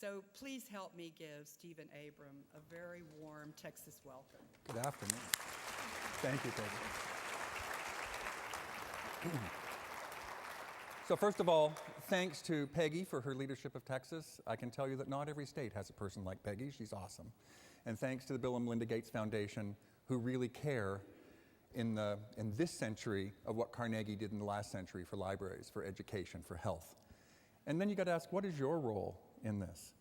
So please help me give Stephen Abram a very warm Texas welcome. Good afternoon. Thank you, Peggy. So first of all, thanks to Peggy for her leadership of Texas. I can tell you that not every state has a person like Peggy. She's awesome. And thanks to the Bill and Melinda Gates Foundation, who really care in this century of what Carnegie did in the last century for libraries, for education, for health. And then you got to ask, what is your role in this?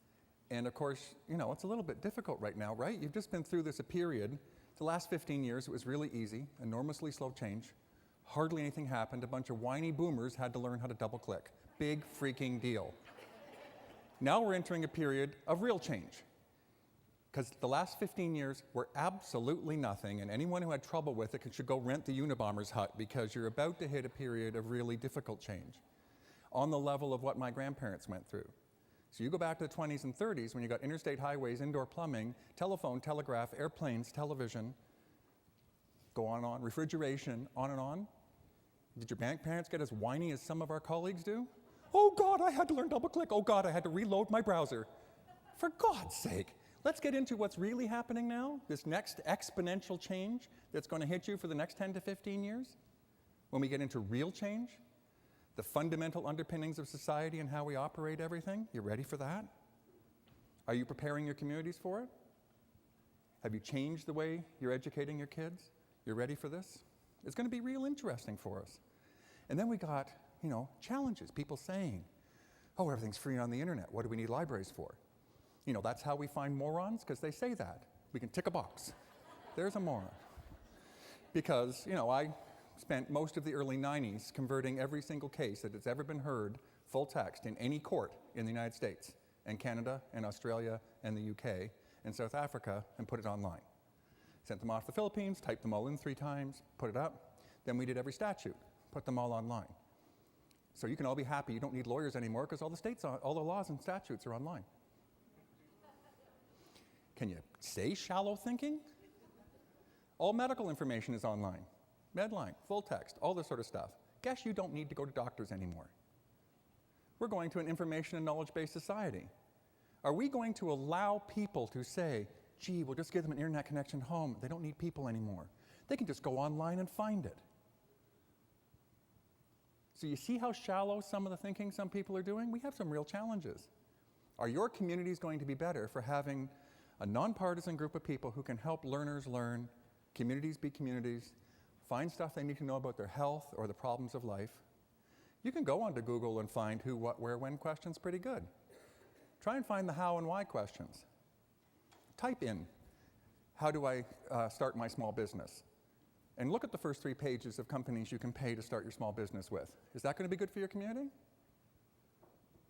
And of course, you know, it's a little bit difficult right now, right? You've just been through this a period. The last 15 years, it was really easy, enormously slow change. Hardly anything happened. A bunch of whiny boomers had to learn how to double-click. Big freaking deal. Now we're entering a period of real change. Because the last 15 years were absolutely nothing, and anyone who had trouble with it should go rent the Unabomber's hut, because you're about to hit a period of really difficult change on the level of what my grandparents went through. So you go back to the 20s and 30s when you got interstate highways, indoor plumbing, telephone, telegraph, airplanes, television, go on and on, refrigeration, on and on. Did your grandparents get as whiny as some of our colleagues do? Oh God, I had to learn double-click. Oh God, I had to reload my browser. For God's sake, let's get into what's really happening now, this next exponential change that's going to hit you for the next 10 to 15 years. When we get into real change, the fundamental underpinnings of society and how we operate everything, you ready for that? Are you preparing your communities for it? Have you changed the way you're educating your kids? You're ready for this? It's going to be real interesting for us. And then we got, you know, challenges. People saying, oh, everything's free on the internet. What do we need libraries for? You know, that's how we find morons, because they say that. We can tick a box. There's a moron. Because, you know, I spent most of the early 90s converting every single case that has ever been heard full text in any court in the United States and Canada and Australia and the UK and South Africa and put it online. Sent them off to the Philippines, typed them all in 3 times, put it up. Then we did every statute, put them all online. So you can all be happy you don't need lawyers anymore, because all the laws and statutes are online. Can you say shallow thinking? All medical information is online. Medline, full text, all this sort of stuff. Guess you don't need to go to doctors anymore. We're going to an information and knowledge-based society. Are we going to allow people to say, gee, we'll just give them an internet connection home. They don't need people anymore. They can just go online and find it. So you see how shallow some of the thinking some people are doing? We have some real challenges. Are your communities going to be better for having a nonpartisan group of people who can help learners learn, communities be communities, find stuff they need to know about their health or the problems of life? You can go onto Google and find who, what, where, when questions pretty good. Try and find the how and why questions. Type in, how do I start my small business? And look at the first 3 pages of companies you can pay to start your small business with. Is that going to be good for your community?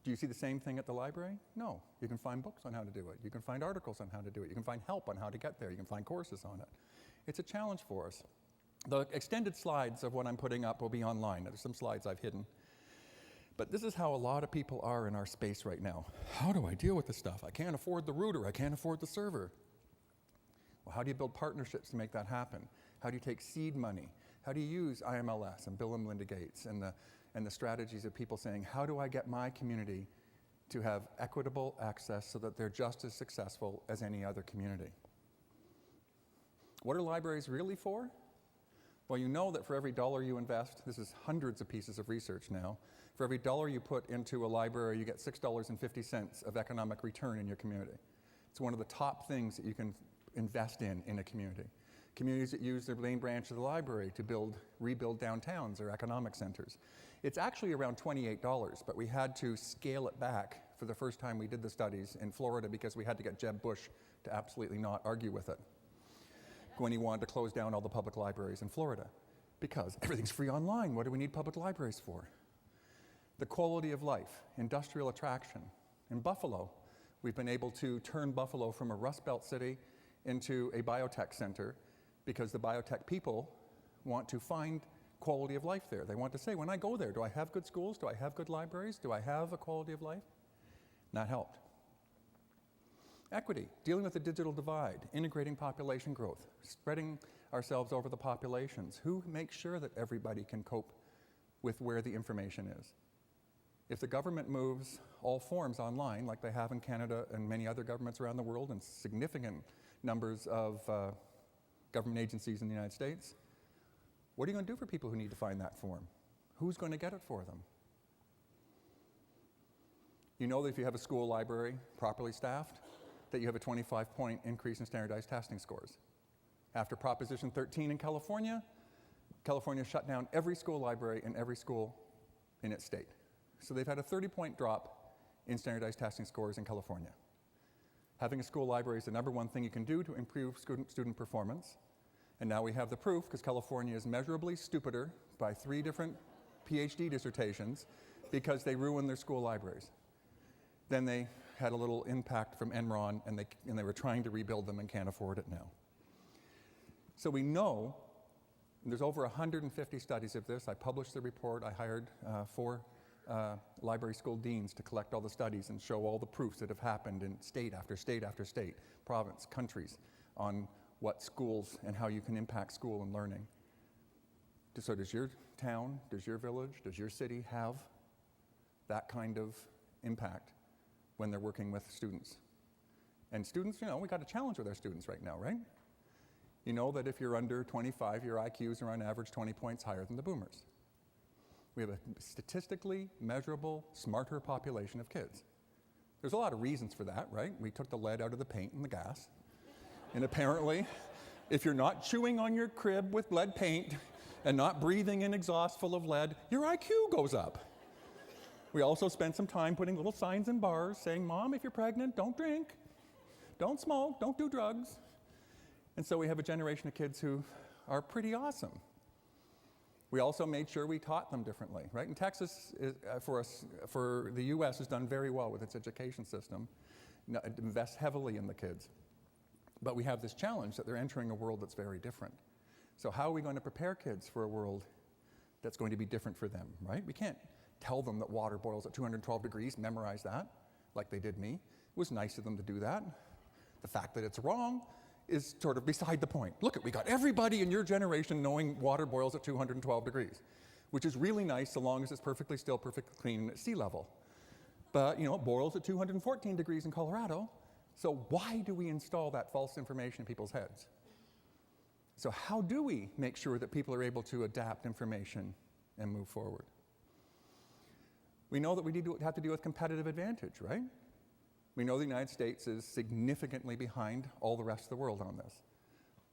Do you see the same thing at the library? No. You can find books on how to do it. You can find articles on how to do it. You can find help on how to get there. You can find courses on it. It's a challenge for us. The extended slides of what I'm putting up will be online. There's some slides I've hidden. But this is how a lot of people are in our space right now. How do I deal with this stuff? I can't afford the router. I can't afford the server. Well, how do you build partnerships to make that happen? How do you take seed money? How do you use IMLS and Bill and Melinda Gates and the strategies of people saying, how do I get my community to have equitable access so that they're just as successful as any other community? What are libraries really for? Well, you know that for every dollar you invest, this is hundreds of pieces of research now, for every dollar you put into a library, you get $6.50 of economic return in your community. It's one of the top things that you can invest in a community. Communities that use their main branch of the library to rebuild downtowns or economic centers. It's actually around $28, but we had to scale it back for the first time we did the studies in Florida because we had to get Jeb Bush to absolutely not argue with it when he wanted to close down all the public libraries in Florida. Because everything's free online. What do we need public libraries for? The quality of life, industrial attraction. In Buffalo, we've been able to turn Buffalo from a Rust Belt city into a biotech center because the biotech people want to find quality of life there. They want to say, when I go there, do I have good schools? Do I have good libraries? Do I have a quality of life? And that helped. Equity, dealing with the digital divide, integrating population growth, spreading ourselves over the populations. Who makes sure that everybody can cope with where the information is? If the government moves all forms online, like they have in Canada and many other governments around the world, and significant numbers of government agencies in the United States, what are you going to do for people who need to find that form? Who's going to get it for them? You know that if you have a school library properly staffed, that you have a 25-point increase in standardized testing scores. After Proposition 13 in California, California shut down every school library in every school in its state. So they've had a 30-point drop in standardized testing scores in California. Having a school library is the number one thing you can do to improve student performance. And now we have the proof, because California is measurably stupider by 3 different PhD dissertations because they ruined their school libraries. Then they had a little impact from Enron, and they were trying to rebuild them and can't afford it now. So we know, and there's over 150 studies of this. I published the report. I hired 4 library school deans to collect all the studies and show all the proofs that have happened in state after state after state, province, countries, on what schools and how you can impact school and learning. So does your town, does your village, does your city have that kind of impact when they're working with students? And students, you know, we got a challenge with our students right now, right? You know that if you're under 25, your IQs are on average 20 points higher than the boomers. We have a statistically measurable, smarter population of kids. There's a lot of reasons for that, right? We took the lead out of the paint and the gas. And apparently, if you're not chewing on your crib with lead paint and not breathing in exhaust full of lead, your IQ goes up. We also spent some time putting little signs in bars saying, "Mom, if you're pregnant, don't drink, don't smoke, don't do drugs." And so we have a generation of kids who are pretty awesome. We also made sure we taught them differently, right? And Texas, for the US, has done very well with its education system. It invests heavily in the kids. But we have this challenge that they're entering a world that's very different. So how are we going to prepare kids for a world that's going to be different for them, right? We can't tell them that water boils at 212 degrees, memorize that, like they did me. It was nice of them to do that. The fact that it's wrong is sort of beside the point. Look, we got everybody in your generation knowing water boils at 212 degrees, which is really nice so long as it's perfectly still, perfectly clean at sea level. But, you know, it boils at 214 degrees in Colorado. So why do we install that false information in people's heads? So how do we make sure that people are able to adapt information and move forward? We know that we have to deal with competitive advantage, right? We know the United States is significantly behind all the rest of the world on this.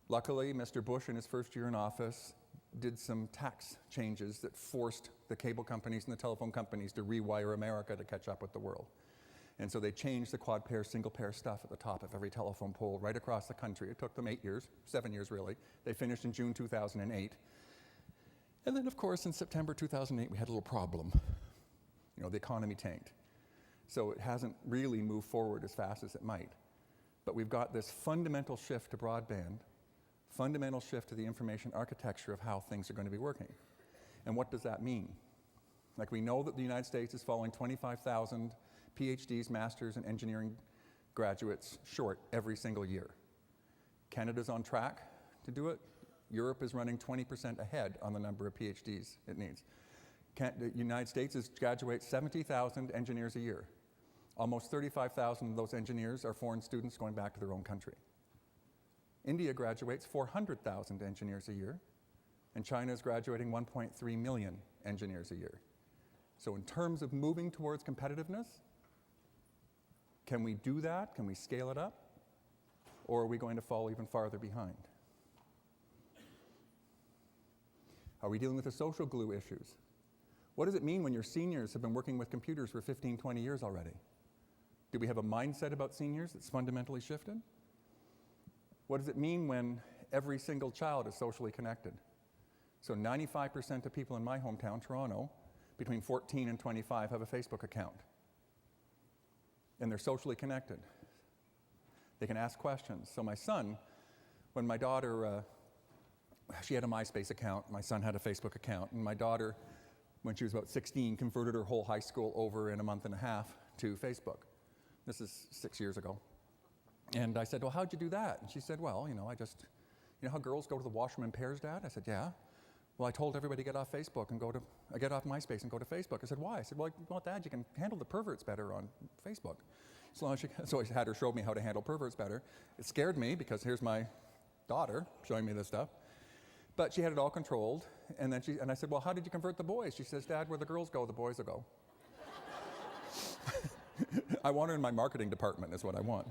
Luckily, Mr. Bush, in his first year in office, did some tax changes that forced the cable companies and the telephone companies to rewire America to catch up with the world. And so they changed the quad-pair, single-pair stuff at the top of every telephone pole right across the country. It took them 8 years, 7 years really. They finished in June 2008. And then, of course, in September 2008, we had a little problem. You know, the economy tanked. So it hasn't really moved forward as fast as it might. But we've got this fundamental shift to broadband, fundamental shift to the information architecture of how things are going to be working. And what does that mean? Like, we know that the United States is falling 25,000 PhDs, masters, and engineering graduates short every single year. Canada's on track to do it. Europe is running 20% ahead on the number of PhDs it needs. The United States graduates 70,000 engineers a year. Almost 35,000 of those engineers are foreign students going back to their own country. India graduates 400,000 engineers a year, and China is graduating 1.3 million engineers a year. So in terms of moving towards competitiveness, can we do that? Can we scale it up? Or are we going to fall even farther behind? Are we dealing with the social glue issues? What does it mean when your seniors have been working with computers for 15, 20 years already? Do we have a mindset about seniors that's fundamentally shifted? What does it mean when every single child is socially connected? So 95% of people in my hometown, Toronto, between 14 and 25 have a Facebook account. And they're socially connected. They can ask questions. So my son, when my daughter, she had a MySpace account, my son had a Facebook account, and my daughter, when she was about 16, converted her whole high school over in a month and a half to Facebook. This is 6 years ago. And I said, well, how'd you do that? And she said, well, you know how girls go to the washroom in pairs, Dad? I said, yeah. Well, I told everybody to get off Facebook and get off MySpace and go to Facebook. I said, why? I said, well, Dad, you can handle the perverts better on Facebook. So I had her show me how to handle perverts better. It scared me because here's my daughter showing me this stuff. But she had it all controlled. And I said, well, how did you convert the boys? She says, Dad, where the girls go, the boys will go. I want her in my marketing department is what I want.